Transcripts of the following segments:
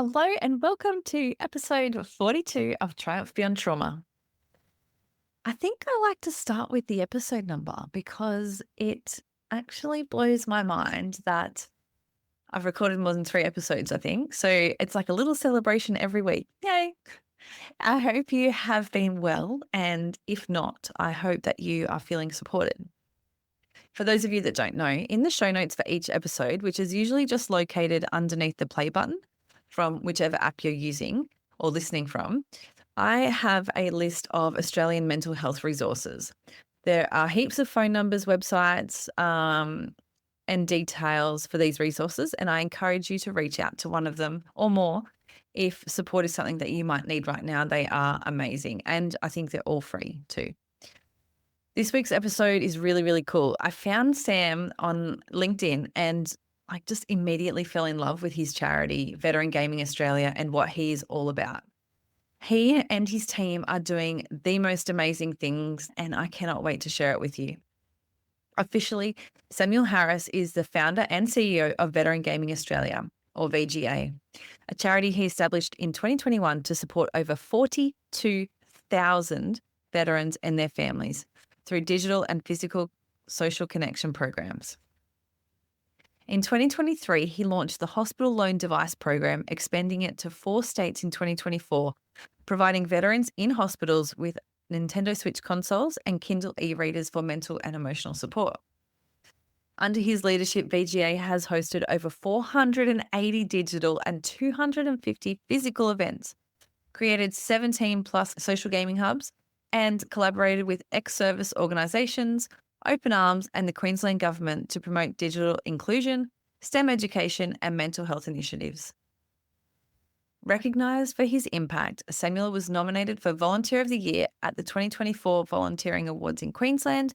Hello and welcome to episode 42 of Triumph Beyond Trauma. I think I like to start with the episode number because it actually blows my mind that I've recorded more than 3 episodes, I think. So it's like a little celebration every week. Yay. I hope you have been well. And if not, I hope that you are feeling supported. For those of you that don't know, in the show notes for each episode, which is usually just located underneath the play button from whichever app you're using or listening from, I have a list of Australian mental health resources. There are heaps of phone numbers, websites, and details for these resources, and I encourage you to reach out to one of them or more if support is something that you might need right now. They are amazing, and I think they're all free too. This week's episode is really, really cool. I found Sam on LinkedIn and just immediately fell in love with his charity, Veteran Gaming Australia, and what he is all about. He and his team are doing the most amazing things, and I cannot wait to share it with you. Officially, Samuel Harris is the founder and CEO of Veteran Gaming Australia, or VGA, a charity he established in 2021 to support over 42,000 veterans and their families through digital and physical social connection programs. In 2023, he launched the Hospital Loan Device Program, expanding it to 4 states in 2024, providing veterans in hospitals with Nintendo Switch consoles and Kindle E-readers for mental and emotional support. Under his leadership, VGA has hosted over 480 digital and 250 physical events, created 17 plus social gaming hubs, and collaborated with ex-service organisations, Open Arms, and the Queensland Government to promote digital inclusion, STEM education, and mental health initiatives. Recognised for his impact, Samuel was nominated for Volunteer of the Year at the 2024 Volunteering Awards in Queensland,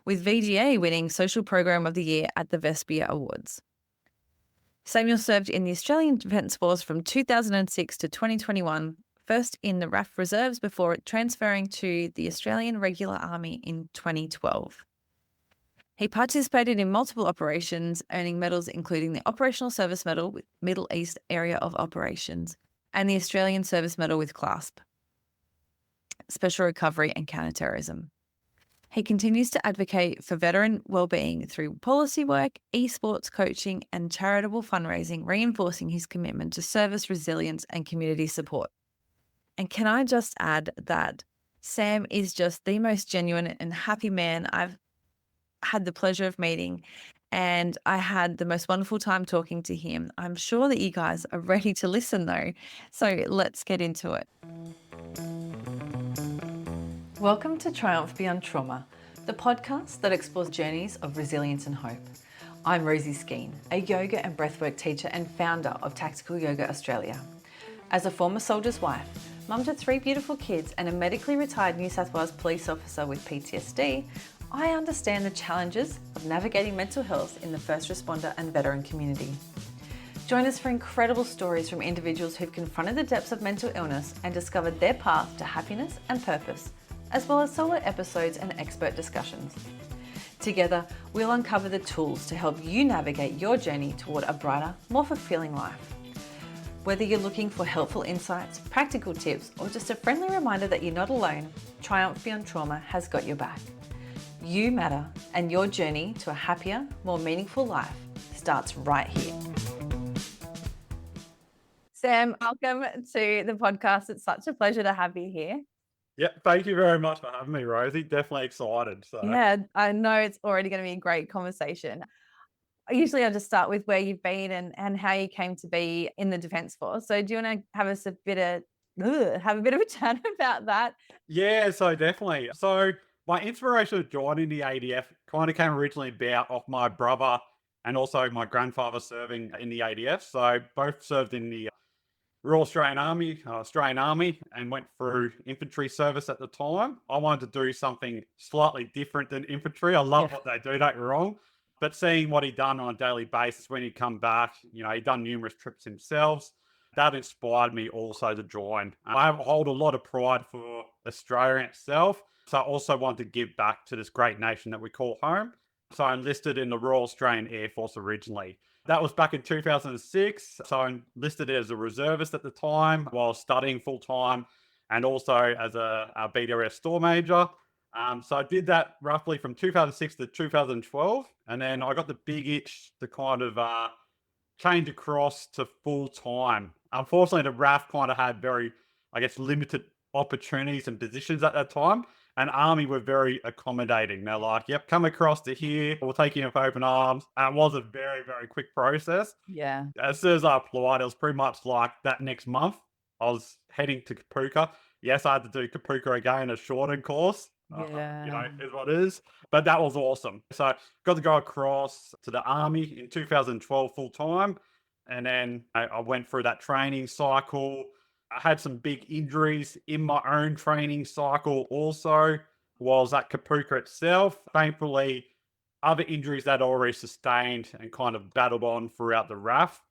with VGA winning Social Program of the Year at the Vespia Awards. Samuel served in the Australian Defence Force from 2006 to 2021, first in the RAF Reserves before transferring to the Australian Regular Army in 2012. He participated in multiple operations, earning medals including the Operational Service Medal with Middle East Area of Operations and the Australian Service Medal with CLASP, Special Recovery and Counterterrorism. He continues to advocate for veteran wellbeing through policy work, eSports coaching, and charitable fundraising, reinforcing his commitment to service, resilience, and community support. And can I just add that Sam is just the most genuine and happy man I've had the pleasure of meeting, and I had the most wonderful time talking to him. I'm sure that you guys are ready to listen though, so let's get into it. Welcome to Triumph Beyond Trauma, the podcast that explores journeys of resilience and hope. I'm Rosie Skeen, a yoga and breathwork teacher and founder of Tactical Yoga Australia. As a former soldier's wife, mum to 3 beautiful kids, and a medically retired New South Wales police officer with PTSD, I understand the challenges of navigating mental health in the first responder and veteran community. Join us for incredible stories from individuals who've confronted the depths of mental illness and discovered their path to happiness and purpose, as well as solo episodes and expert discussions. Together, we'll uncover the tools to help you navigate your journey toward a brighter, more fulfilling life. Whether you're looking for helpful insights, practical tips, or just a friendly reminder that you're not alone, Triumph Beyond Trauma has got your back. You matter, and your journey to a happier, more meaningful life starts right here. Sam, welcome to the podcast. It's such a pleasure to have you here. Yeah, thank you very much for having me, Rosie. Definitely excited. Yeah, I know it's already going to be a great conversation. Usually I just start with where you've been and how you came to be in the Defence Force. So do you want to have us a bit of have a bit of a chat about that? Yeah, so definitely. So my inspiration of joining the ADF kind of came originally about off my brother and also my grandfather serving in the ADF. So both served in the Royal Australian Army, and went through infantry service at the time. I wanted to do something slightly different than infantry. I love what they do, don't get me wrong. But seeing what he'd done on a daily basis when he'd come back, he'd done numerous trips himself. That inspired me also to join. I hold a lot of pride for Australia itself. So I also want to give back to this great nation that we call home. So I enlisted in the Royal Australian Air Force originally. That was back in 2006. So I enlisted as a reservist at the time while studying full time and also as a BWS store major. So I did that roughly from 2006 to 2012. And then I got the big itch to kind of change across to full time. Unfortunately, the RAF kind of had very, I guess, limited opportunities and positions at that time. And Army were very accommodating. They're like, "Yep, come across to here. We'll take you with open arms." And it was a very, very quick process. Yeah. As soon as I applied, it was pretty much like that next month. I was heading to Kapuka. Yes, I had to do Kapuka again, a shortened course. Yeah. Is what it is. But that was awesome. So got to go across to the army in 2012 full time, and then I went through that training cycle. I had some big injuries in my own training cycle. Also, was at Kapuka itself. Thankfully, other injuries that I already sustained and kind of battled on throughout the RAF.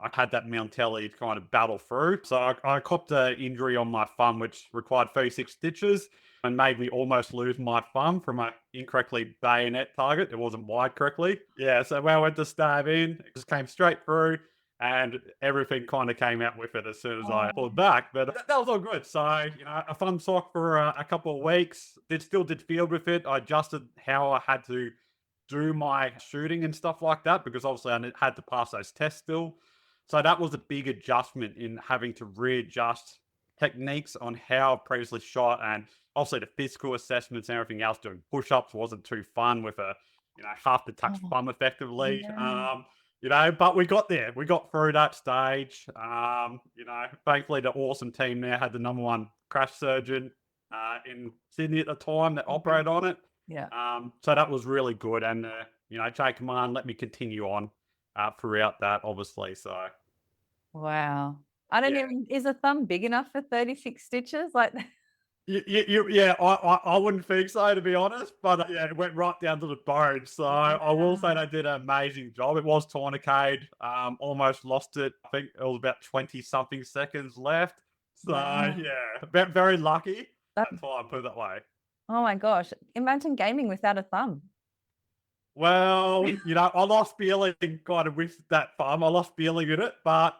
I had that mentality to kind of battle through. So I copped an injury on my thumb, which required 36 stitches and made me almost lose my thumb from an incorrectly bayonet target. It wasn't wired correctly. Yeah, so when I went to stab in, it just came straight through and everything kind of came out with it as soon as I Oh, pulled back. But that was all good. So, a fun sock for a couple of weeks. Still did field with it. I adjusted how I had to do my shooting and stuff like that because obviously had to pass those tests still. So that was a big adjustment in having to readjust techniques on how I've previously shot, and obviously the physical assessments and everything else. Doing push-ups wasn't too fun with a half the touch oh, thumb effectively. yeah. But we got there. We got through that stage. Thankfully the awesome team there had the number one crash surgeon in Sydney at the time that Mhm. operated on it. Yeah. So that was really good, and J Command let me continue on throughout that, obviously. So Wow. I don't yeah, even is a thumb big enough for 36 stitches? Like yeah. I wouldn't think so, to be honest, but yeah, it went right down to the bone. So I will say Wow. they did an amazing job. It was tourniqueted. Almost lost it. I think it was about 20 something seconds left. So Wow. yeah, very lucky That at the time. Put it that way. oh my gosh. Imagine gaming without a thumb. Well, I lost feeling kind of with that farm. I lost feeling in it, but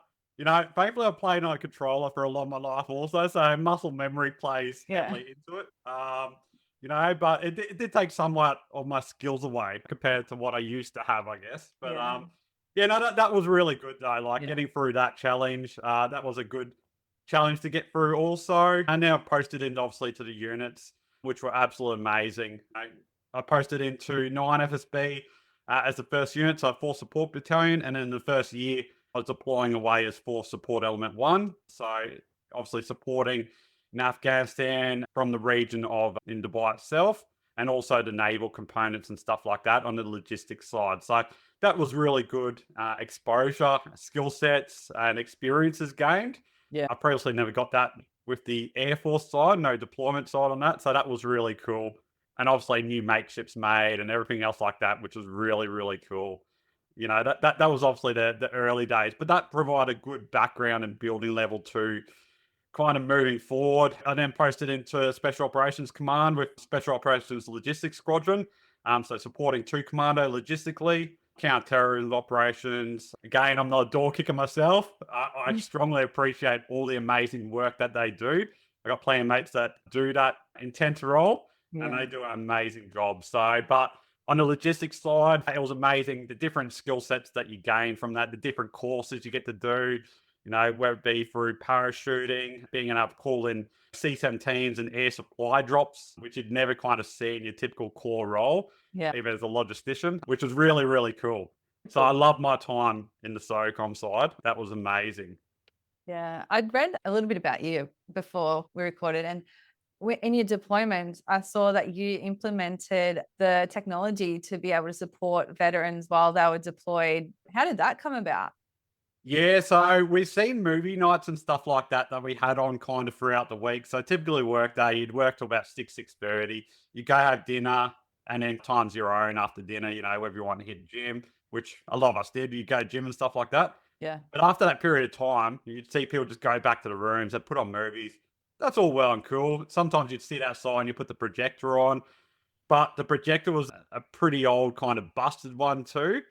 thankfully I played on a controller for a lot of my life also, so muscle memory plays Yeah. heavily into it. But it did take somewhat of my skills away compared to what I used to have, I guess. But Yeah. yeah, no, that was really good though. Like Yeah. getting through that challenge, that was a good challenge to get through also. And now I've posted in obviously to the units, which were absolutely amazing. I posted into 9 FSB as the first unit, so Force Support Battalion, and in the first year, I was deploying away as Force Support Element 1. So obviously supporting in Afghanistan from the region of in Dubai itself, and also the naval components and stuff like that on the logistics side. So that was really good exposure, skill sets, and experiences gained. Yeah. I previously never got that with the Air Force side, no deployment side on that. So that was really cool. And obviously new mateships made and everything else like that, which was really, really cool. That was obviously the early days, but that provided good background and building level to kind of moving forward. I then posted into Special Operations Command with Special Operations Logistics Squadron. So supporting two commando logistically, counter-terrorism operations. Again, I'm not a door kicker myself. I strongly appreciate all the amazing work that they do. I got plenty of mates that do that intent to role, and Yeah. they do an amazing job. So, but on the logistics side, it was amazing the different skill sets that you gain from that, the different courses you get to do, whether it be through parachuting, being able to call in C-17s and air supply drops, which you'd never kind of see in your typical core role, Yeah. even as a logistician, which was really, really cool. So I love my time in the SOCOM side. That was amazing. Yeah. I'd read a little bit about you before we recorded, and in your deployment, I saw that you implemented the technology to be able to support veterans while they were deployed. How did that come about? Yeah, so we've seen movie nights and stuff like that we had on kind of throughout the week. So typically work day, you'd work till about 6:30. You go have dinner and then times your own after dinner, whether you want to hit the gym, which a lot of us did, you go gym and stuff like that. Yeah. But after that period of time, you'd see people just go back to the rooms, they put on movies. That's all well and cool. Sometimes you'd sit outside and you put the projector on, but the projector was a pretty old kind of busted one too.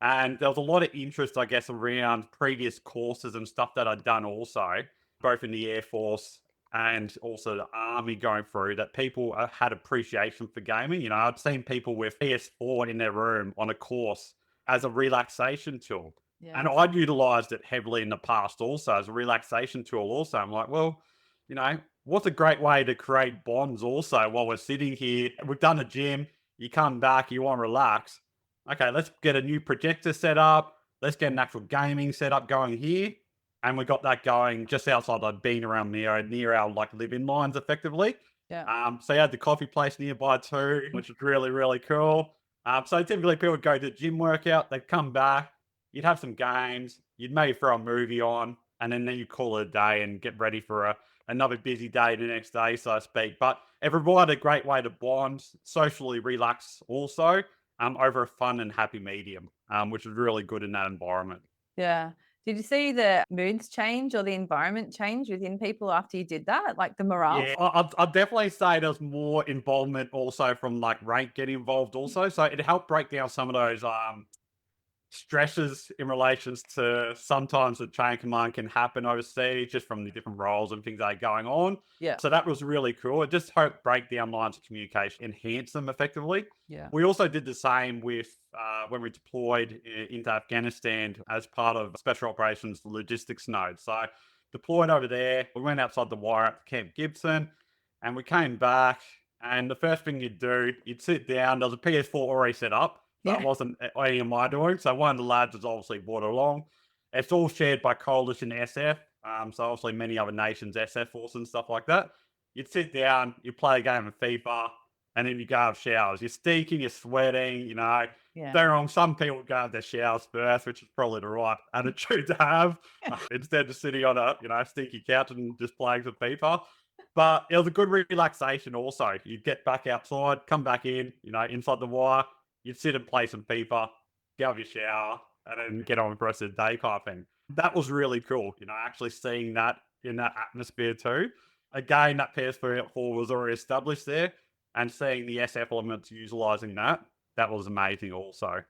And there was a lot of interest, I guess, around previous courses and stuff that I'd done also, both in the Air Force and also the Army going through, that people had appreciation for gaming. You know, I'd seen people with PS4 in their room on a course as a relaxation tool. And Yeah. I'd utilized it heavily in the past also as a relaxation tool also. I'm like, well, you know, what's a great way to create bonds also while we're sitting here? We've done a gym, you come back, you want to relax. Okay, let's get a new projector set up. Let's get an actual gaming setup going here. And we got that going just outside the being around near our like living lines effectively. Yeah. So you had the coffee place nearby too, which was really, really cool. So typically people would go to the gym workout, they'd come back, you'd have some games, you'd maybe throw a movie on, and then you call it a day and get ready for another busy day the next day, so to speak. But it provided a great way to bond, socially relax also, over a fun and happy medium, which was really good in that environment. Yeah. Did you see the moods change or the environment change within people after you did that? Like the morale? Yeah, I'd definitely say there's more involvement also from like rank getting involved also. So it helped break down some of those stresses in relations to sometimes the chain command can happen overseas just from the different roles and things that are going on. Yeah. So that was really cool. It just helped break down lines of communication, enhance them effectively. Yeah. We also did the same with when we deployed into Afghanistan as part of Special Operations Logistics Node. So deployed over there, we went outside the wire at Camp Gibson, and we came back. And the first thing you'd do, you'd sit down. There was a PS4 already set up, so it Yeah. wasn't any of my doing. So one of the lads was obviously brought along. It's all shared by Coalition SF. So obviously many other nations, SF force and stuff like that. You'd sit down, you play a game of FIFA, and then you go have showers. You're stinking, you're sweating, you know. Yeah. Don't wrong, some people go have their showers first, which is probably the right attitude to have, instead of sitting on a stinky couch and just playing some FIFA. But it was a good relaxation also. You'd get back outside, come back in, inside the wire, you'd sit and play some FIFA, get have your shower, and then get on with the rest of the day kind of thing. That was really cool, actually seeing that in that atmosphere too. Again, that PS4 was already established there, and seeing the SF elements utilizing that, that was amazing also.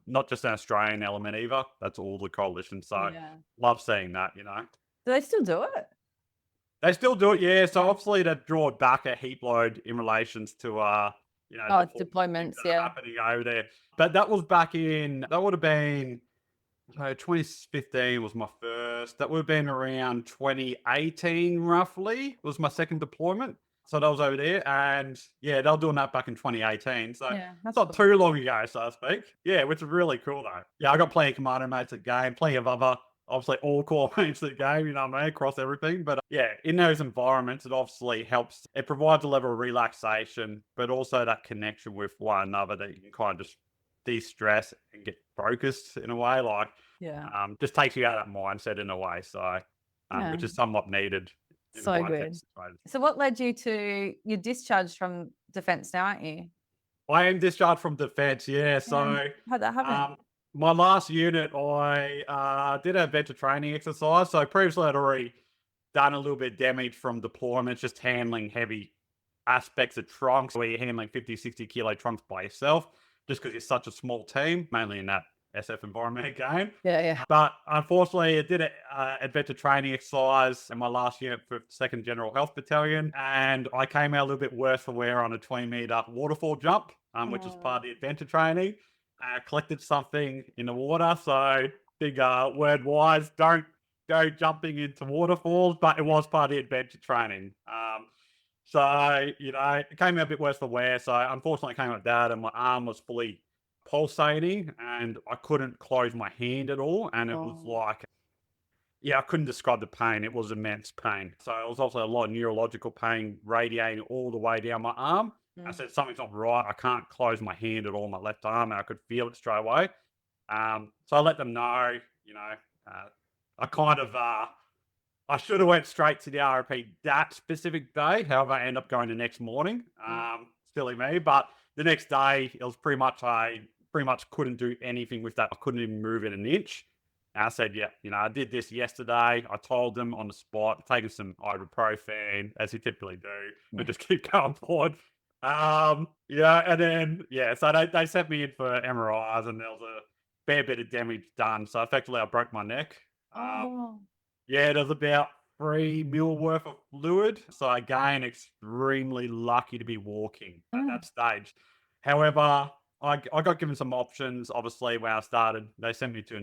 Not just an Australian element either, that's all the coalition. So Yeah. love seeing that. Do they still do it? They still do it, yeah. So Yeah. obviously they've drawn back a heap load in relations to Oh, it's deployments and things deployments. that are Yeah. happening over there. But that was back in that would have been 2015 was my first. That would have been around 2018 roughly was my second deployment. So that was over there. And yeah, they were doing that back in 2018. So Yeah. it's That's not cool. too long ago, so to speak. Yeah, which is really cool though. Yeah, I got plenty of commander mates at game, plenty of other obviously all core mates at game, you know what I mean, across everything. But yeah, in those environments, it obviously helps. It provides a level of relaxation, but also that connection with one another that you can kind of just de-stress and get focused in a way, like Yeah. just takes you out of that mindset in a way. So, Yeah. which is somewhat needed in a So high tech good. situation. So what led you to you're discharged from defense now, aren't you? I am discharged from defence, yeah. Yeah. So, How'd that happen? um, my last unit, I did a venture training exercise. So previously, I'd already done a little bit of damage from deployments, just handling heavy aspects of trunks where you're handling 50, 60 kilo trunks by yourself, just because you're such a small team, mainly in that SF environment again. Yeah, yeah. But unfortunately, I did an adventure training exercise in my last unit for 2nd General Health Battalion, and I came out a little bit worse for wear on a 20-meter waterfall jump, which was Oh, part of the adventure training. I collected something in the water, so big word wise, don't go jumping into waterfalls, but it was part of the adventure training. So, it came out a bit worse for wear. So, unfortunately, it came out bad, and my arm was fully pulsating, and I couldn't close my hand at all. And it was oh. like, yeah, I couldn't describe the pain. It was immense pain. So, it was also a lot of neurological pain radiating all the way down my arm. I Mm. said, something's not right. I can't close my hand at all, my left arm, and I could feel it straight away. So, I let them know, uh, I kind of I should have went straight to the RP that specific day. However, I ended up going the next morning. Mm. Silly me, but the next day it was pretty much I pretty much couldn't do anything with that. I couldn't even move it an inch. And I said, yeah, I did this yesterday. I told them on the spot, taking some ibuprofen as you typically do, but Yeah. just keep going forward. And then so they sent me in for MRIs, and there was a fair bit of damage done. So effectively, I broke my neck. Um, Oh. yeah, there's about 3 mil worth of fluid. So again, extremely lucky to be walking at Mm. that stage. However, I got given some options. Obviously, when I started, they sent me to a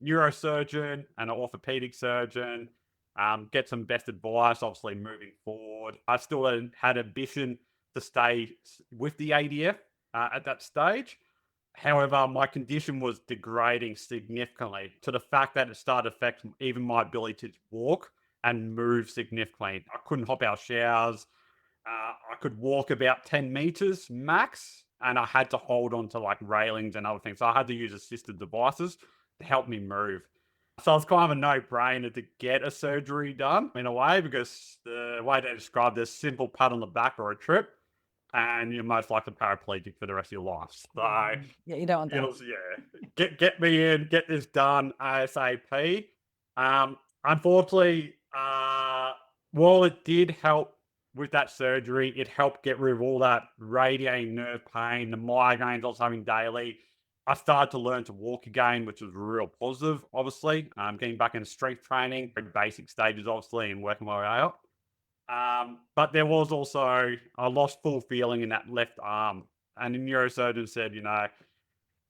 neurosurgeon and an orthopedic surgeon. Get some best advice. Obviously, moving forward, I still had ambition to stay with the ADF at that stage. However, my condition was degrading significantly to the fact that it started affecting even my ability to walk and move significantly. I couldn't hop out of showers. I could walk about 10 meters max, and I had to hold on to like railings and other things. So I had to use assisted devices to help me move. So it's kind of a no brainer to get a surgery done in a way, because the way they described this simple pat on the back or a trip, and you're most likely paraplegic for the rest of your life. So Yeah, you don't want it that. was, yeah, get me in, get this done ASAP. Unfortunately, while it did help with that surgery, it helped get rid of all that radiating nerve pain, the migraines I was having daily. I started to learn to walk again, which was real positive, obviously. Getting back into strength training, very basic stages, obviously, and working my way up. But there was also, I lost full feeling in that left arm. And the neurosurgeon said,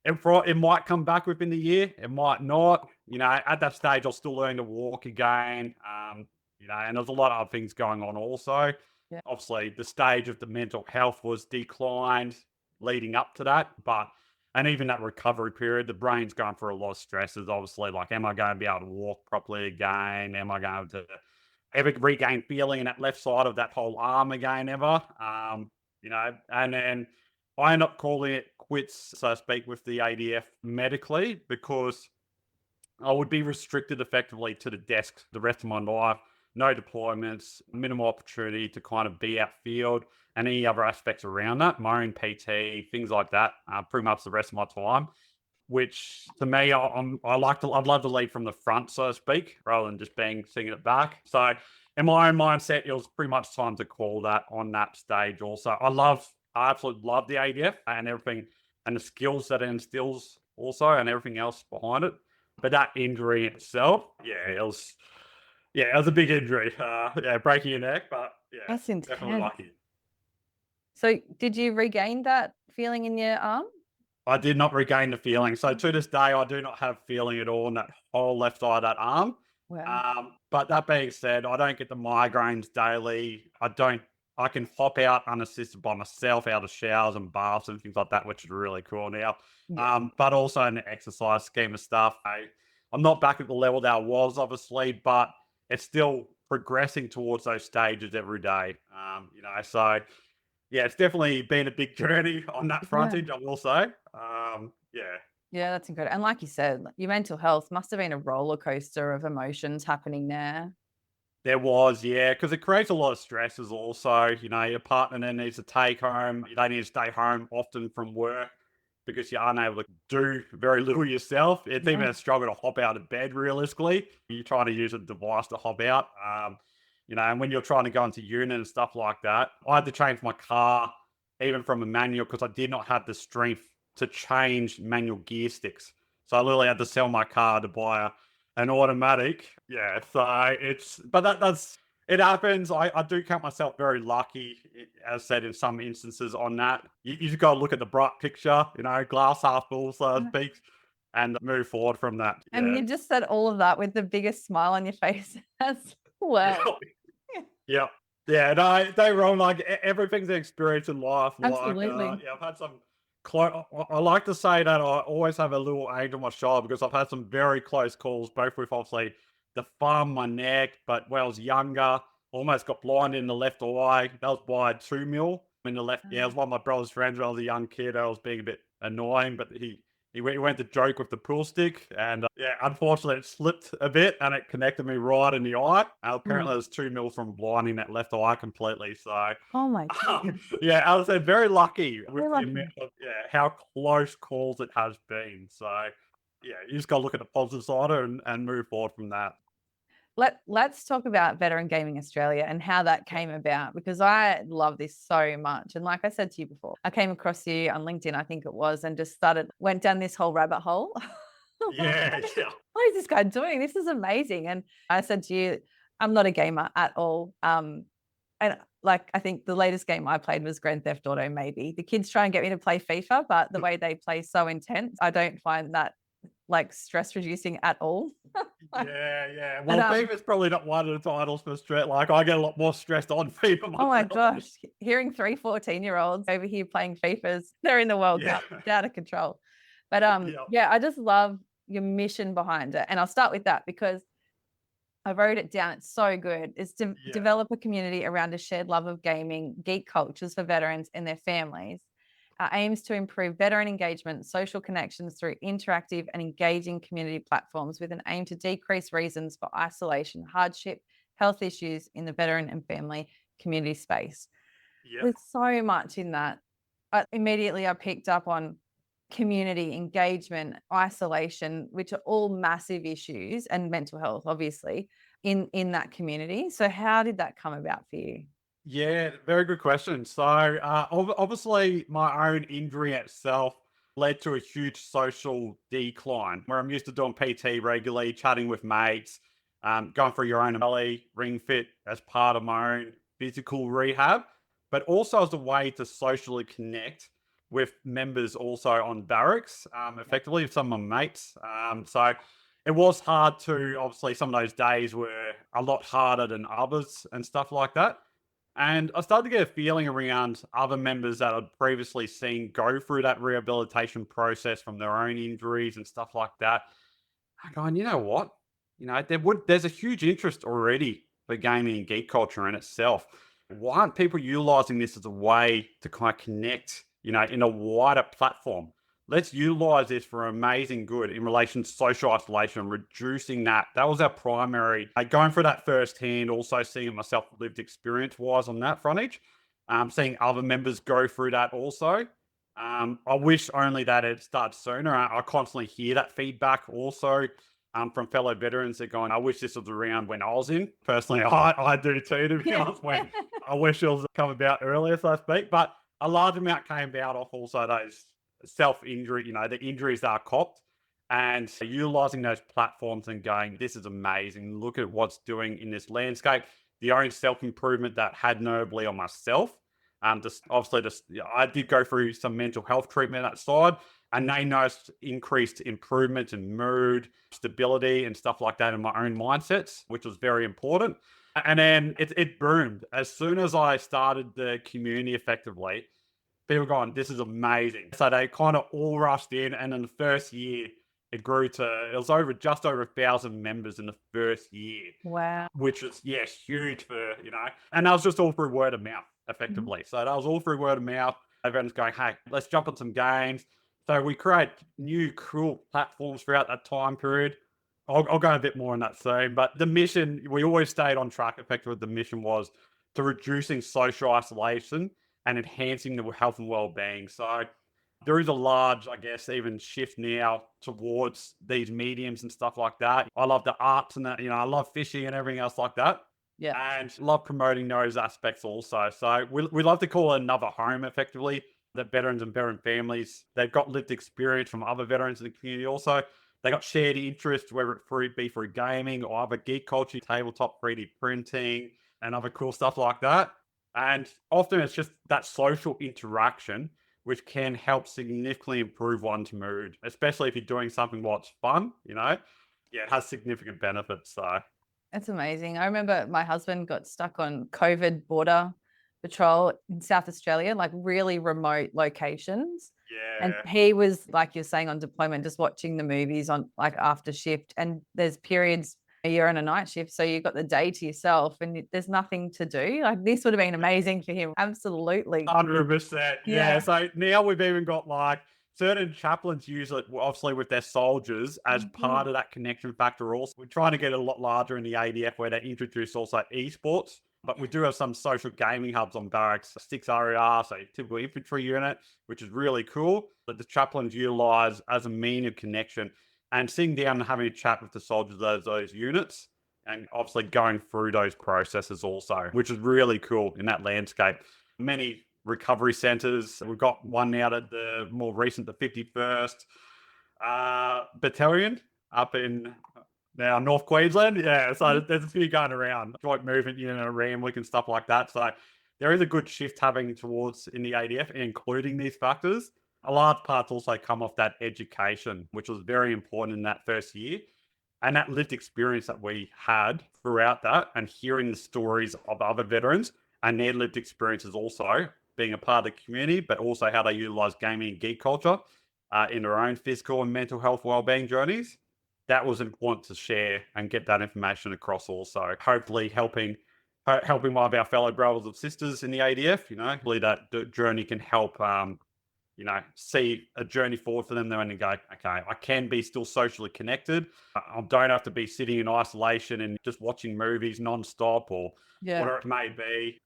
it might come back within the year, it might not. At that stage, I was still learning to walk again. And there's a lot of other things going on also. Yeah. Obviously, the stage of the mental health was declined leading up to that. And even that recovery period, the brain's going through a lot of stresses, obviously. Like, am I going to be able to walk properly again? Am I going to ever regain feeling in that left side of that whole arm again ever? And then I end up calling it quits, so to speak, with the ADF medically, because I would be restricted effectively to the desk the rest of my life. No deployments, minimal opportunity to kind of be outfield, and any other aspects around that, my own PT, things like that, pretty much the rest of my time. Which to me, I'd love to lead from the front, so to speak, rather than just being singing it back. So in my own mindset, it was pretty much time to call that on that stage. Also, I absolutely love the ADF and everything, and the skills that it instills also, and everything else behind it. But that injury itself, yeah, it was a big injury. Yeah, breaking your neck, but yeah, That's definitely intense. lucky. So, did you regain that feeling in your arm? I did not regain the feeling. So to this day, I do not have feeling at all in that whole left side of that arm. Wow. But that being said, I don't get the migraines daily. I can hop out unassisted by myself out of showers and baths and things like that, which is really cool now. Yeah. But also in the exercise scheme of stuff, I'm not back at the level that I was, obviously, but it's still progressing towards those stages every day. So yeah, it's definitely been a big journey on that Yeah. frontage, I will say. Yeah, Yeah, that's incredible. And like you said, your mental health must have been a roller coaster of emotions happening there. there was, yeah, because it creates a lot of stresses also. Your partner then needs to take home. They need to stay home often from work because you're unable to do very little yourself. It's even Yeah. a struggle to hop out of bed realistically. You're trying to use a device to hop out. And when you're trying to go into unit and stuff like that, I had to change my car even from a manual because I did not have the strength to change manual gear sticks. So I literally had to sell my car to buy an automatic. Yeah, so but that's it happens. I do count myself very lucky, as said in some instances on that. You just got to look at the bright picture, glass half full, so to Yeah. speak, and move forward from that. I mean, Yeah. you just said all of that with the biggest smile on your face as well. Yeah, Yeah. Yeah, no, don't wrong. Like everything's an experience in life. Like, absolutely. yeah, I've had some close. I like to say that I always have a little angel on my shoulder because I've had some very close calls, both with obviously the thumb, my neck. But when I was younger, almost got blinded in the left eye. That was by 2 mil in the left. Yeah, it was one of my brother's friends when I was a young kid. I was being a bit annoying, but he went to joke with the pool stick, and yeah, unfortunately, it slipped a bit, and it connected me right in the eye. Mm. Apparently, there's 2 mil from blinding that left eye completely. So, Oh my God. yeah, I was very lucky with You're the amount lucky. of how close calls it has been. So, yeah, you just got to look at the positive side and move forward from that. let's talk about Veteran Gaming Australia and how that came about, because I love this so much. And like I said to you before, I came across you on LinkedIn, I think it was, and just went down this whole rabbit hole. Like, Yeah, yeah, what is this guy doing? This is amazing. And I said to you, I'm not a gamer at all. And like, I think the latest game I played was Grand Theft Auto, maybe. The kids try and get me to play FIFA, but the way they play so intense, I don't find that like stress reducing at all. yeah, yeah. And Well, FIFA's probably not one of the titles for stress. Like, I get a lot more stressed on FIFA oh my myself. gosh, hearing 3 14-year-olds over here playing FIFAs, they're in the World Yeah, Cup, it's out of control. But yeah, yeah, I just love your mission behind it. And I'll start with that because I wrote it down. It's so good. It's to yeah, develop a community around a shared love of gaming, geek cultures for veterans and their families. Aims to improve veteran engagement, social connections through interactive and engaging community platforms with an aim to decrease reasons for isolation, hardship, health issues in the veteran and family community space. yeah. There's so much in that. Immediately, I picked up on community engagement, isolation, which are all massive issues, and mental health, obviously, in that community. So, how did that come about for you? Yeah, very good question. So, obviously, my own injury itself led to a huge social decline where I'm used to doing PT regularly, chatting with mates, going for your own belly, ring fit as part of my own physical rehab, but also as a way to socially connect with members also on barracks, Yeah. effectively, with some of my mates. So, it was hard to, obviously, some of those days were a lot harder than others and stuff like that. And I started to get a feeling around other members that I'd previously seen go through that rehabilitation process from their own injuries and stuff like that. I'm going, you know what? There's a huge interest already for gaming and geek culture in itself. Why aren't people utilizing this as a way to kind of connect, in a wider platform? Let's utilize this for amazing good in relation to social isolation, reducing that. That was our primary, going for that firsthand, also seeing it myself lived experience wise on that frontage, seeing other members go through that also. I wish only that it started sooner. I constantly hear that feedback also from fellow veterans. They're going, I wish this was around when I was in. Personally, I do too, to be Yeah. honest, when I wish it was come about earlier, so to speak. But a large amount came about off also those self-injury, the injuries that are copped, and utilizing those platforms and going, this is amazing. Look at what's doing in this landscape. The own self-improvement that had notably on myself. Just obviously, I did go through some mental health treatment outside, and they noticed increased improvement in mood, stability, and stuff like that in my own mindsets, which was very important. And then it boomed as soon as I started the community effectively. People going, this is amazing. So they kind of all rushed in, and in the first year, it was just over 1,000 members in the first year, Wow. which is, yes, huge and that was just all through word of mouth, Mhm. effectively. So that was all through word of mouth. Everyone's going, hey, let's jump on some games. So we create new cool platforms throughout that time period. I'll go a bit more on that soon. But the mission, we always stayed on track. Effectively, the mission was to reducing social isolation and enhancing the health and well-being. So there is a large, I guess, even shift now towards these mediums and stuff like that. I love the arts and that, I love fishing and everything else like that. Yeah. And love promoting those aspects also. So we love to call it another home effectively. That veterans and veteran families, they've got lived experience from other veterans in the community also. They got shared interests, whether it be through gaming or other geek culture, tabletop 3D printing, and other cool stuff like that. And often it's just that social interaction which can help significantly improve one's mood, especially if you're doing something what's fun. Yeah, it has significant benefits. So, That's amazing. I remember my husband got stuck on COVID border patrol in South Australia, like really remote locations. And yeah, he was, like you're saying, on deployment, just watching the movies on like after shift. And there's periods you're on a night shift, so you've got the day to yourself and there's nothing to do. Like this would have been amazing for him. Absolutely. 100%. Yeah. Yeah. So now we've even got like certain chaplains use it, obviously, with their soldiers as Mhm. part of that connection factor. Also, we're trying to get a lot larger in the ADF where they introduce also eSports. But we do have some social gaming hubs on barracks, 6 RER, so typical infantry unit, which is really cool. That the chaplains utilize as a mean of connection and sitting down and having a chat with the soldiers of those units. and obviously going through those processes also, which is really cool in that landscape. Many recovery centres. We've got one out at the more recent, the 51st Battalion up in now North Queensland. Yeah, so Mhm. there's a few going around, joint movement, Ramwick and stuff like that. So there is a good shift happening towards in the ADF, including these factors. A large part also come off that education, which was very important in that first year. And that lived experience that we had throughout that, and hearing the stories of other veterans and their lived experiences also being a part of the community, but also how they utilize gaming and geek culture in their own physical and mental health wellbeing journeys. That was important to share and get that information across. Also, hopefully helping one of our fellow brothers and sisters in the ADF. Hopefully that journey can help see a journey forward for them there and go, okay, I can be still socially connected. I don't have to be sitting in isolation and just watching movies nonstop or Yeah. whatever it may be,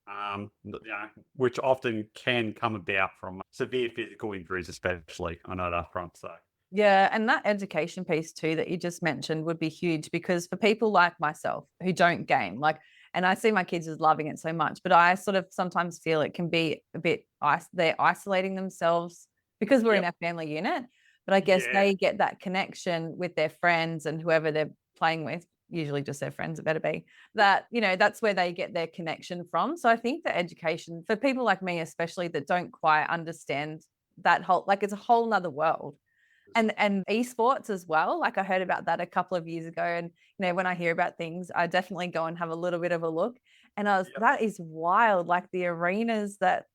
which often can come about from severe physical injuries, especially on that front. So, Yeah, and that education piece too that you just mentioned would be huge because for people like myself who don't game, like, and I see my kids as loving it so much, but I sort of sometimes feel it can be a bit they're isolating themselves because we're in yep, our family unit. But I guess yeah, they get that connection with their friends and whoever they're playing with, usually just their friends, it better be that, that's where they get their connection from. So I think the education for people like me, especially that don't quite understand that whole, like, it's a whole nother world and eSports as well. Like I heard about that a couple of years ago. And when I hear about things, I definitely go and have a little bit of a look. And yep. that is wild. Like the arenas that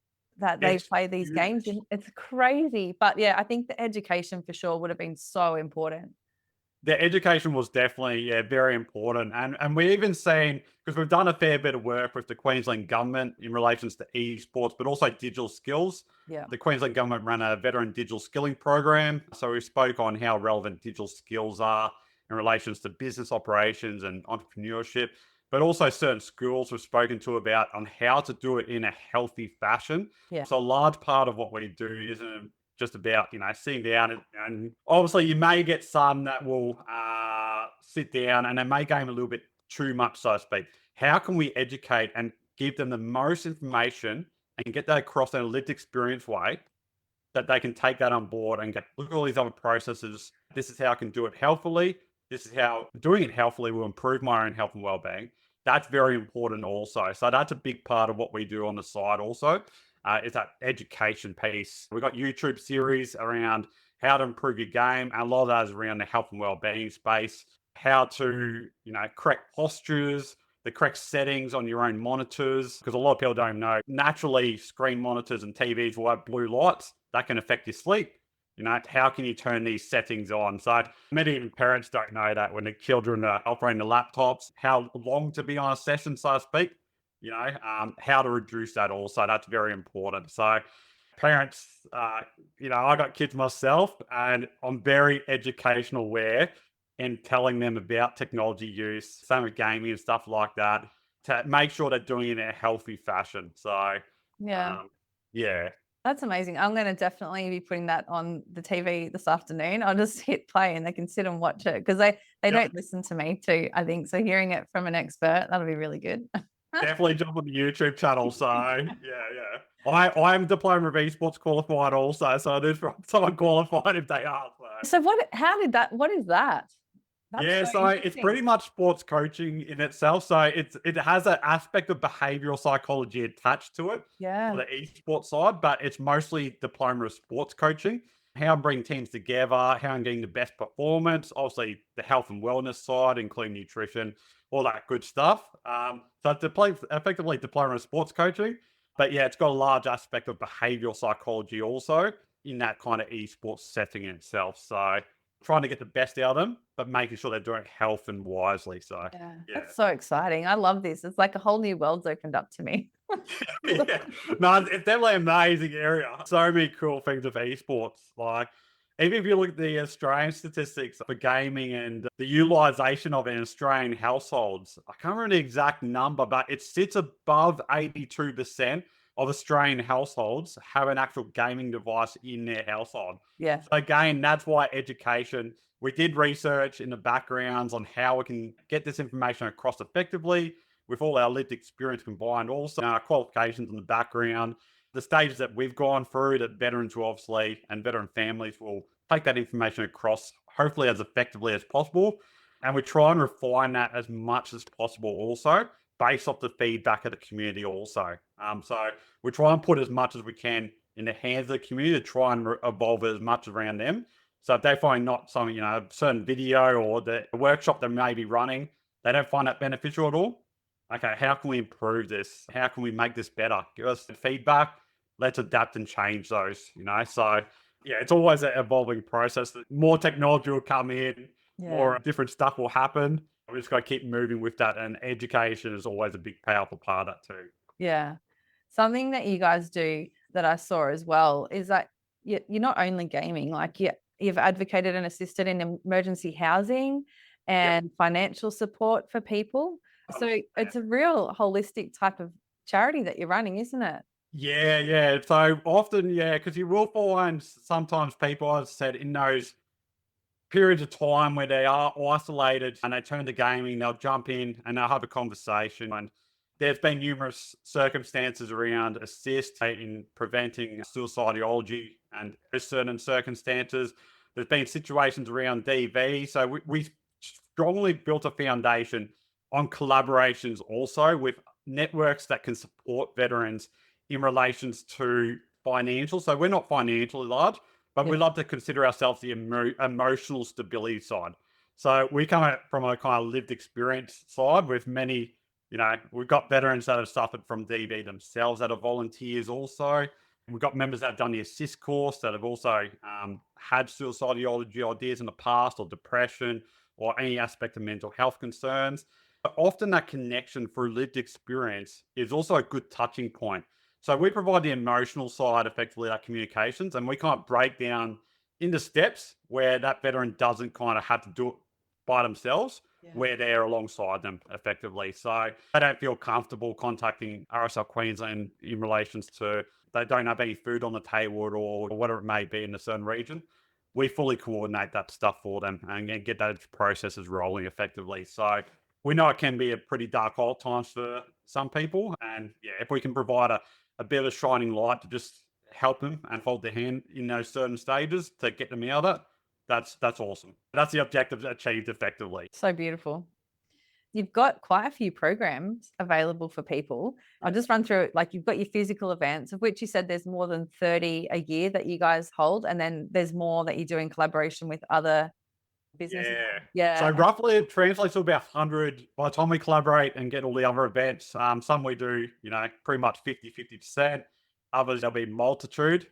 they It's play these games huge. in, it's crazy. But yeah, I think the education for sure would have been so important. The education was definitely, yeah, very important. And we even seen, because we've done a fair bit of work with the Queensland government in relations to esports, but also digital skills. Yeah. The Queensland government ran a veteran digital skilling program. So we spoke on how relevant digital skills are in relations to business operations and entrepreneurship, but also certain schools we've spoken to about on how to do it in a healthy fashion. Yeah. So a large part of what we do isn't just about sitting down and obviously you may get some that will sit down and they may game a little bit too much, so to speak. How can we educate and give them the most information and get that across in a lived experience way that they can take that on board and get, look at all these other processes. This is how I can do it healthily. This is how doing it healthily will improve my own health and well-being. That's very important also. So that's a big part of what we do on the side also, is that education piece. We've got YouTube series around how to improve your game. And a lot of that is around the health and well-being space, how to, correct postures, the correct settings on your own monitors, because a lot of people don't know. Naturally, screen monitors and TVs will have blue lights that can affect your sleep. How can you turn these settings on? So many even parents don't know that when the children are operating the laptops, how long to be on a session, so to speak. How to reduce that also. That's very important. So parents, I got kids myself, and I'm very educational aware in telling them about technology use, same with gaming and stuff like that, to make sure they're doing it in a healthy fashion. So, Yeah. yeah, That's amazing. I'm going to definitely be putting that on the TV this afternoon. I'll just hit play and they can sit and watch it because they yep, don't listen to me too, I think. So hearing it from an expert, that'll be really good. definitely jump on the YouTube channel. So, yeah, yeah. I'm diploma of esports qualified also, so I do for someone qualified if they are. So. So what is that? That's Yeah, so so it's interesting. pretty much sports coaching in itself. So it has an aspect of behavioral psychology attached to it for Yeah. the esports side, but it's mostly diploma of sports coaching. How I'm bringing teams together, how I'm getting the best performance, obviously the health and wellness side, including nutrition, all that good stuff. So it's effectively diploma of sports coaching, but yeah, it's got a large aspect of behavioral psychology also in that kind of esports setting in itself. So trying to get the best out of them, but making sure they're doing it health and wisely. So, Yeah. yeah. That's so exciting. I love this. It's like a whole new world's opened up to me. Yeah. No, it's definitely an amazing area. So many cool things with esports. Like, even if you look at the Australian statistics for gaming and the utilization of it in Australian households, I can't remember the exact number, but it sits above 82% of Australian households have an actual gaming device in their household. Yeah. So again, that's why education we did research in the backgrounds on how we can get this information across effectively with all our lived experience combined, also our qualifications in the background, the stages that we've gone through that veterans will obviously and veteran families will take that information across hopefully as effectively as possible. And we try and refine that as much as possible also based off the feedback of the community also. So we try and put as much as we can in the hands of the community to try and evolve it as much around them. So if they find not something, a certain video or the workshop they may be running, they don't find that beneficial at all. Okay, how can we improve this? How can we make this better? Give us feedback. Let's adapt and change those. So yeah, it's always an evolving process. More technology will come in, Yeah. more different stuff will happen. We just got to keep moving with that. And education is always a big, powerful part of that too. Yeah. Something that you guys do that I saw as well is that you're not only gaming, like you've advocated and assisted in emergency housing Yep. and financial support for people. So 100%. it's a real holistic type of charity that you're running, isn't it? Yeah, yeah. So often, yeah, because you will find sometimes people, as I said, in those periods of time where they are isolated and they turn to gaming, they'll jump in and they'll have a conversation. And there's been numerous circumstances around assist in preventing suicidology and certain circumstances. There's been situations around DV. So we strongly built a foundation on collaborations also with networks that can support veterans in relations to financial. So we're not financially large, but Yeah. we love to consider ourselves the emotional stability side. So we come at from a kind of lived experience side with many, we've got veterans that have suffered from DV themselves that are volunteers also. We've got members that have done the assist course that have also had suicidology ideas in the past or depression or any aspect of mental health concerns. But often that connection through lived experience is also a good touching point. So we provide the emotional side, effectively, our communications, and we kind of break down into steps where that veteran doesn't kind of have to do it by themselves, Yeah. where they're alongside them effectively. So they don't feel comfortable contacting RSL Queensland in relations to they don't have any food on the table or whatever it may be in a certain region. We fully coordinate that stuff for them and get those processes rolling effectively. So we know it can be a pretty dark hole at times for some people. And yeah, if we can provide a bit of a shining light to just help them and hold their hand in those certain stages to get them out of it, that's awesome. That's the objective achieved effectively. So beautiful. You've got quite a few programs available for people. I'll just run through it. Like you've got your physical events, of which you said there's more than 30 a year that you guys hold. And then there's more that you do in collaboration with other businesses. Yeah. So Yeah. roughly it translates to about 100 by the time we collaborate and get all the other events. Some we do, pretty much 50-50%. Others there'll be multitude.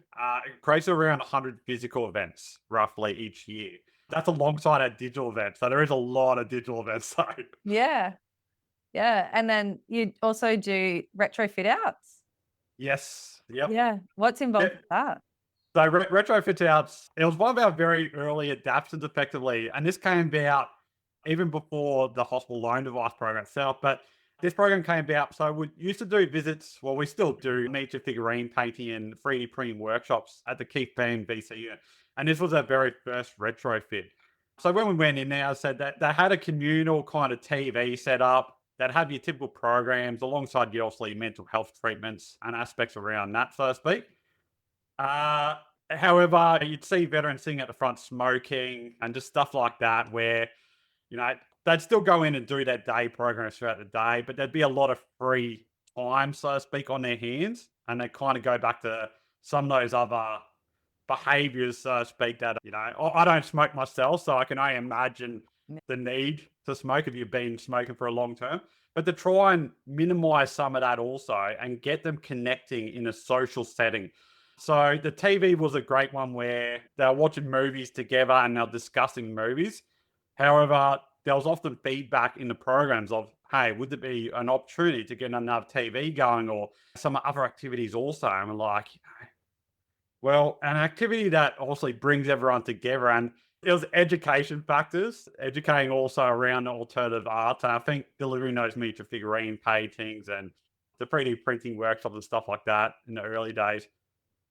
It creates around 100 physical events roughly each year. That's alongside our digital events. So there is a lot of digital events. So Yeah. Yeah. And then you also do retrofit outs. yes. Yep. Yeah. What's involved with that? So retrofit outs, it was one of our very early adaptations effectively. And this came about even before the hospital loan device program itself. But this program came about. So we used to do visits, well, we still do miniature figurine painting and 3D printing workshops at the Keith Beam VCU. And this was our very first retrofit. So when we went in there, I said that they had a communal kind of TV set up that had your typical programs alongside your obviously mental health treatments and aspects around that, so to speak. Uh, However, you'd see veterans sitting at the front smoking and just stuff like that, where you know they'd still go in and do their day programs throughout the day, but there'd be a lot of free time, so to speak, on their hands, and they kind of go back to some of those other behaviors, so to speak. That I don't smoke myself, so I can only imagine the need to smoke if you've been smoking for a long term. But to try and minimize some of that also and get them connecting in a social setting. So the TV was a great one where they were watching movies together and they were discussing movies. However, there was often feedback in the programs of, hey, would there be an opportunity to get another TV going or some other activities also? And we're like, well, an activity that obviously brings everyone together and it was education factors, educating also around alternative art. And I think delivering those miniature figurine paintings and the 3D printing workshops and stuff like that in the early days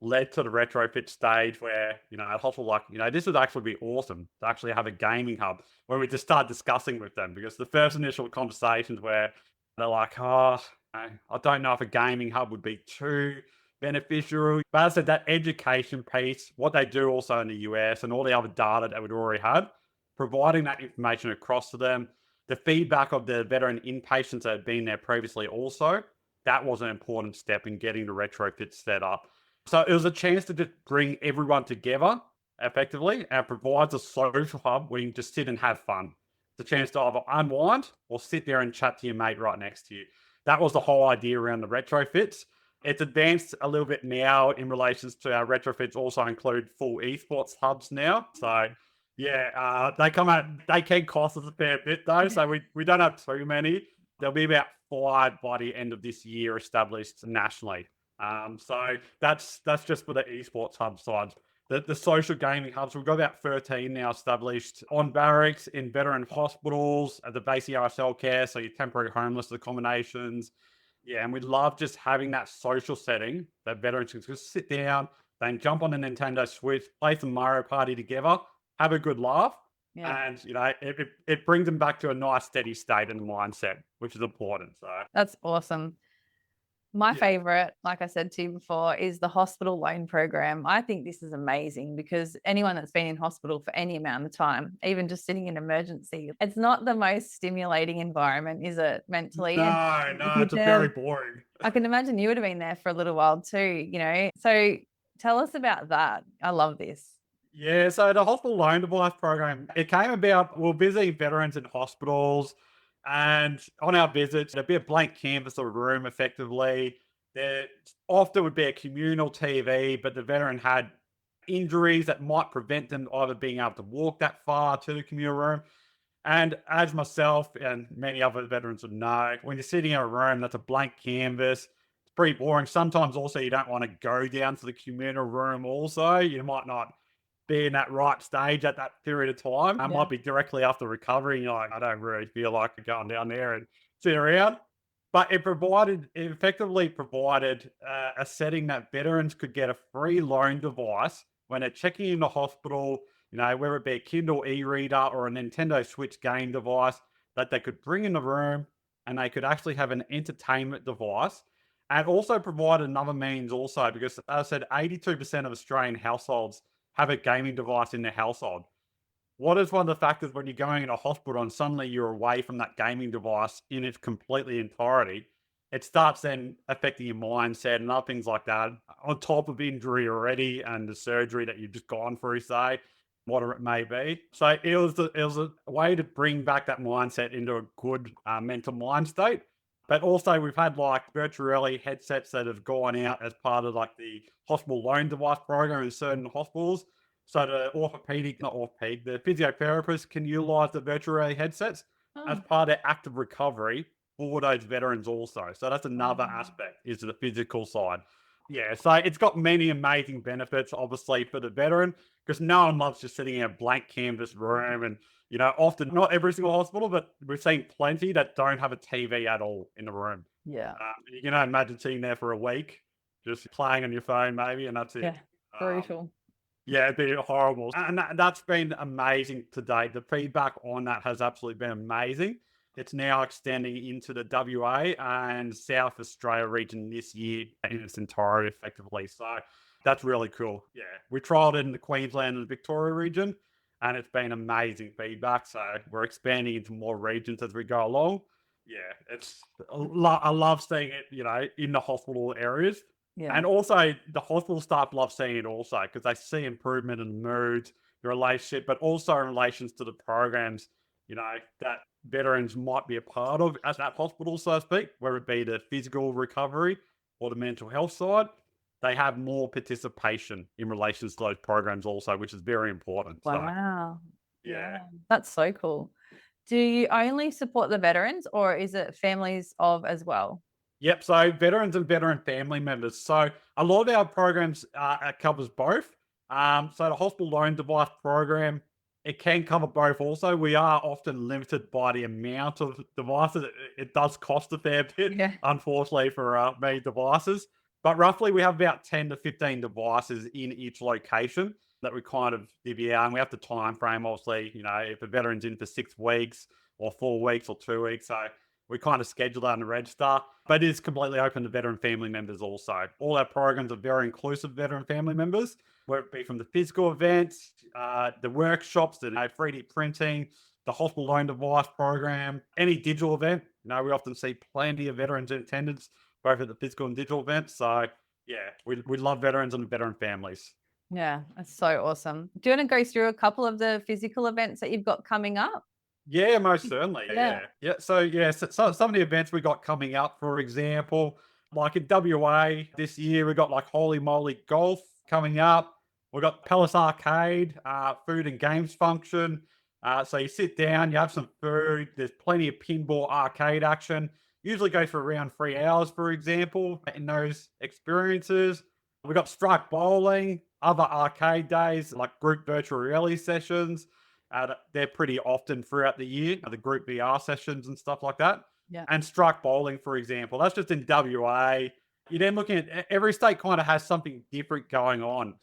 led to the retrofit stage where, at hospital, like, this would actually be awesome to actually have a gaming hub where we just start discussing with them, because the first initial conversations where they're like, oh, I don't know if a gaming hub would be too beneficial. But as I said, that education piece, what they do also in the US and all the other data that we'd already had, providing that information across to them, the feedback of the veteran inpatients that had been there previously also, that was an important step in getting the retrofit set up. So it was a chance to just bring everyone together effectively and provides a social hub where you can just sit and have fun. It's a chance to either unwind or sit there and chat to your mate right next to you. That was the whole idea around the retrofits. It's advanced a little bit now in relations to our retrofits also include full eSports hubs now. So yeah, they come out. They can cost us a fair bit though, so we don't have too many. There'll be about 5 by the end of this year established nationally. So that's just for the esports hub side. The social gaming hubs, we've got about 13 now established on barracks, in veteran hospitals, at the base ERSL care, so your temporary homeless accommodations. Yeah, and we love just having that social setting that veterans can just sit down, then jump on the Nintendo Switch, play some Mario Party together, have a good laugh, Yeah. and it brings them back to a nice steady state and mindset, which is important. So That's awesome. My yeah, favorite, like I said to you before, is the hospital loan program. I think this is amazing because anyone that's been in hospital for any amount of time, even just sitting in emergency, it's not the most stimulating environment, is it, mentally? And no, you're it's a very there, boring. I can imagine you would have been there for a little while too. So tell us about that. I love this. Yeah, so the hospital loan device program, it came about, we're visiting veterans in hospitals, and on our visits, there'd be a blank canvas of a room effectively. There often would be a communal TV, but the veteran had injuries that might prevent them either being able to walk that far to the communal room. And as myself and many other veterans would know, when you're sitting in a room that's a blank canvas, it's pretty boring. Sometimes also you don't want to go down to the communal room also. You might not be in that right stage at that period of time. It Yeah. might be directly after recovery. And you're like, I don't really feel like going down there and sit around. But it effectively provided a setting that veterans could get a free loan device when they're checking in the hospital, whether it be a Kindle E-reader or a Nintendo Switch game device that they could bring in the room, and they could actually have an entertainment device, and also provide another means also, because as I said, 82% of Australian households have a gaming device in their household. What is one of the factors when you're going in a hospital and suddenly you're away from that gaming device in its completely entirety? It starts then affecting your mindset and other things like that, on top of injury already and the surgery that you've just gone through, say, whatever it may be. So it was a way to bring back that mindset into a good mental mind state. But also, we've had like virtual reality headsets that have gone out as part of like the hospital loan device program in certain hospitals, so the not orthopedic, the physiotherapists can utilize the virtual reality headsets as Oh, part of their active recovery for those veterans also. So that's another wow. aspect, is the physical side. Yeah, so it's got many amazing benefits, obviously, for the veteran, because no one loves just sitting in a blank canvas room. And, often, not every single hospital, but we've seen plenty that don't have a TV at all in the room. Yeah. You can imagine sitting there for a week, just playing on your phone maybe, and that's it. Yeah. Um, Brutal. yeah, it'd be horrible. And that's been amazing to date. The feedback on that has absolutely been amazing. It's now extending into the WA and South Australia region this year in its entirety, effectively. So that's really cool. Yeah, we trialed it in the Queensland and Victoria region, and it's been amazing feedback. So we're expanding into more regions as we go along. Yeah, I love seeing it, in the hospital areas, Yeah. and also, the hospital staff love seeing it also, because they see improvement in mood, the relationship, but also in relations to the programs, that veterans might be a part of at that hospital, so to speak, whether it be the physical recovery or the mental health side. They have more participation in relations to those programs also, which is very important. So, Wow. yeah. Yeah. That's so cool. Do you only support the veterans or is it families of as well? Yep. So veterans and veteran family members. So a lot of our programs covers both. So the hospital loan device program, it can cover both. Also, we are often limited by the amount of devices. It does cost a fair bit, Yeah. unfortunately, for many devices. But roughly, we have about 10 to 15 devices in each location that we kind of divvy out. And we have to time frame, obviously, if a veteran's in for 6 weeks or 4 weeks or 2 weeks. So we kind of schedule that on the register. But it is completely open to veteran family members also. All our programs are very inclusive of veteran family members, whether it be from the physical events, the workshops, the 3D printing, the hospital loan device program, any digital event. We often see plenty of veterans in attendance, both at the physical and digital events. So, yeah, we love veterans and veteran families. Yeah, that's so awesome. Do you want to go through a couple of the physical events that you've got coming up? Yeah, most certainly. Yeah, Yeah. yeah. Yeah. So, yeah, so some of the events we got coming up, for example, like in WA this year, we got like Holy Moly Golf coming up. We got Palace Arcade, food and games function. So you sit down, you have some food. There's plenty of pinball arcade action. Usually goes for around 3 hours, for example, in those experiences. We got strike bowling, other arcade days like group virtual reality sessions. They're pretty often throughout the year, the group VR sessions and stuff like that. Yeah. And strike bowling, for example, that's just in WA. You're then looking at every state kind of has something different going on.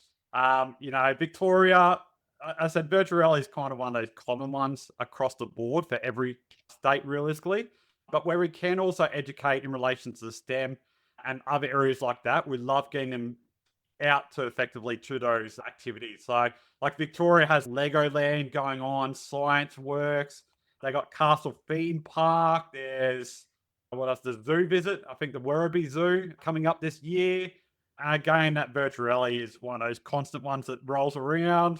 Victoria, I said virtual reality is kind of one of those common ones across the board for every state, realistically. But where we can also educate in relation to the STEM and other areas like that, we love getting them out to effectively to those activities. So, like Victoria has Legoland going on, Science Works. They got Castle Theme Park. There's what else? The Zoo Visit. I think the Werribee Zoo coming up this year. And again, that virtual reality is one of those constant ones that rolls around.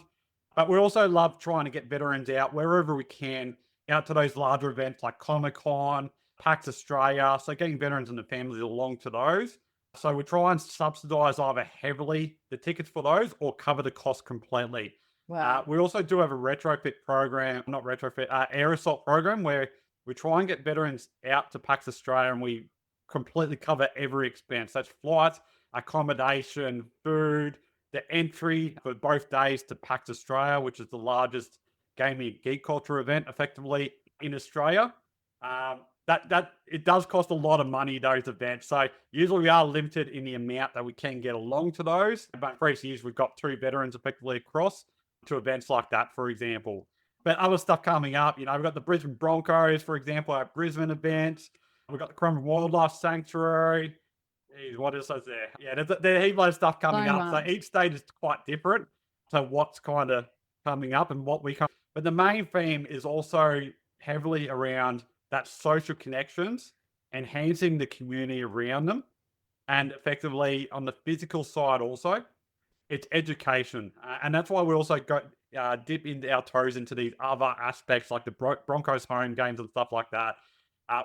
But we also love trying to get veterans out wherever we can, out to those larger events like Comic Con, PAX Australia. So getting veterans and the families along to those. So we try and subsidize either heavily the tickets for those or cover the cost completely. Wow. We also do have a retrofit program, not retrofit, air assault program where we try and get veterans out to PAX Australia and we completely cover every expense. That's flights, accommodation, food, the entry for both days to PAX Australia, which is the largest gaming and geek culture event effectively in Australia. That it does cost a lot of money, those events. So usually we are limited in the amount that we can get along to those. But in previous years, we've got 2 veterans effectively across to events like that, for example. But other stuff coming up, we've got the Brisbane Broncos, for example, our Brisbane event. We've got the Crumb Wildlife Sanctuary. Jeez, what else is there? Yeah, there's a heap of stuff coming So up. So much. each stage is quite different. So what's kind of coming up and what we come. But the main theme is also heavily around that social connections, enhancing the community around them, and effectively on the physical side also, it's education, and that's why we also go dip into our toes into these other aspects like the Broncos home games and stuff like that.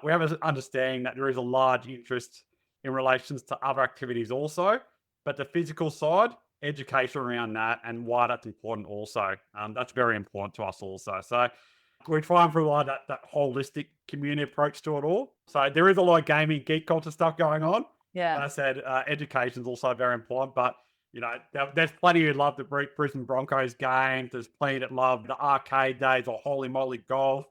We have an understanding that there is a large interest in relations to other activities also, but the physical side, education around that, and why that's important also. That's very important to us also. So we try and provide that holistic community approach to it all. So there is a lot of gaming, geek culture stuff going on. Yeah. But I said education is also very important. But there's plenty who love the Brisbane Broncos games. There's plenty that love the arcade days or Holy Moly Golf,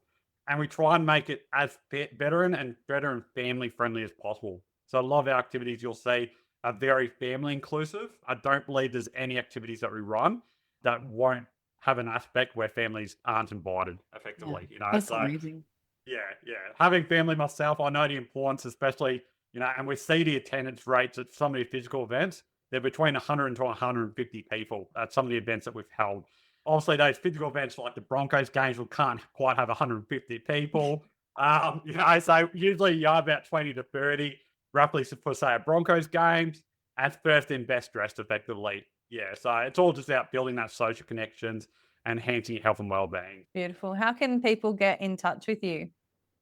and we try and make it as veteran and veteran family friendly as possible. So a lot of our activities you'll see are very family inclusive. I don't believe there's any activities that we run that won't have an aspect where families aren't invited Yeah. effectively, That's so amazing. yeah, yeah. Having family myself, I know the importance, especially, and we see the attendance rates at some of the physical events. They're between 100 to 150 people at some of the events that we've held. Obviously, those physical events like the Broncos games, we can't quite have 150 people. So usually you are about 20 to 30, roughly for say a Broncos games. That's first in best dressed effectively. Yeah, so it's all just about building that social connections and enhancing your health and well-being. Beautiful. How can people get in touch with you?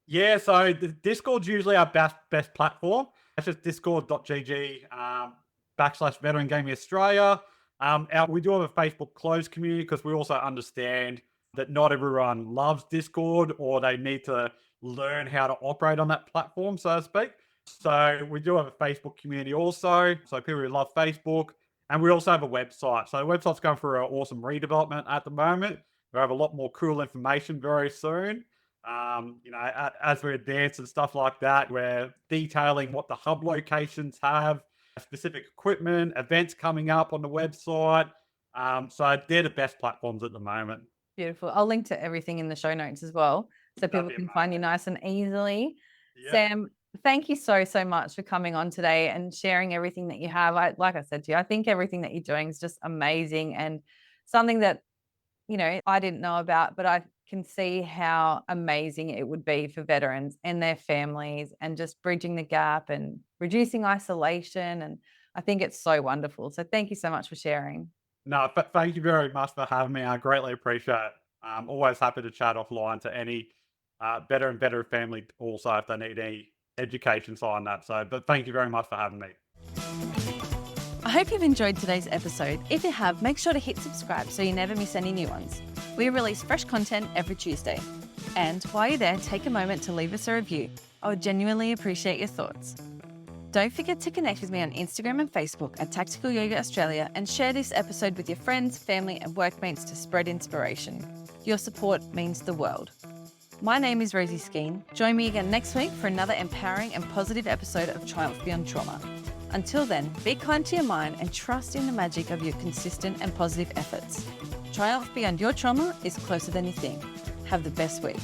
Yeah, so the Discord's usually our best platform. It's just discord.gg / Veteran Gaming Australia. We do have a Facebook closed community because we also understand that not everyone loves Discord or they need to learn how to operate on that platform, so to speak. So we do have a Facebook community also. So people who love Facebook. And we also have a website. So the website's going through an awesome redevelopment at the moment. We have a lot more cool information very soon. As we advance and stuff like that, we're detailing what the hub locations have. specific equipment, events coming up on the website. So they're the best platforms at the moment. Beautiful. I'll link to everything in the show notes as well, so That'd people be can find you amazing. nice and easily. Yeah. Sam, thank you so, so much for coming on today and sharing everything that you have. Like I said to you, I think everything that you're doing is just amazing and something that, I didn't know about, but I can see how amazing it would be for veterans and their families and just bridging the gap and reducing isolation. And I think it's so wonderful. So thank you so much for sharing. No, but thank you very much for having me. I greatly appreciate it. I'm always happy to chat offline to any better and better family also if they need any education on that. So, but thank you very much for having me. I hope you've enjoyed today's episode. If you have, make sure to hit subscribe so you never miss any new ones. We release fresh content every Tuesday. And while you're there, take a moment to leave us a review. I would genuinely appreciate your thoughts. Don't forget to connect with me on Instagram and Facebook at Tactical Yoga Australia and share this episode with your friends, family, and workmates to spread inspiration. Your support means the world. My name is Rosie Skeen. Join me again next week for another empowering and positive episode of Triumph Beyond Trauma. Until then, be kind to your mind and trust in the magic of your consistent and positive efforts. Triumph beyond your trauma is closer than you think. Have the best week.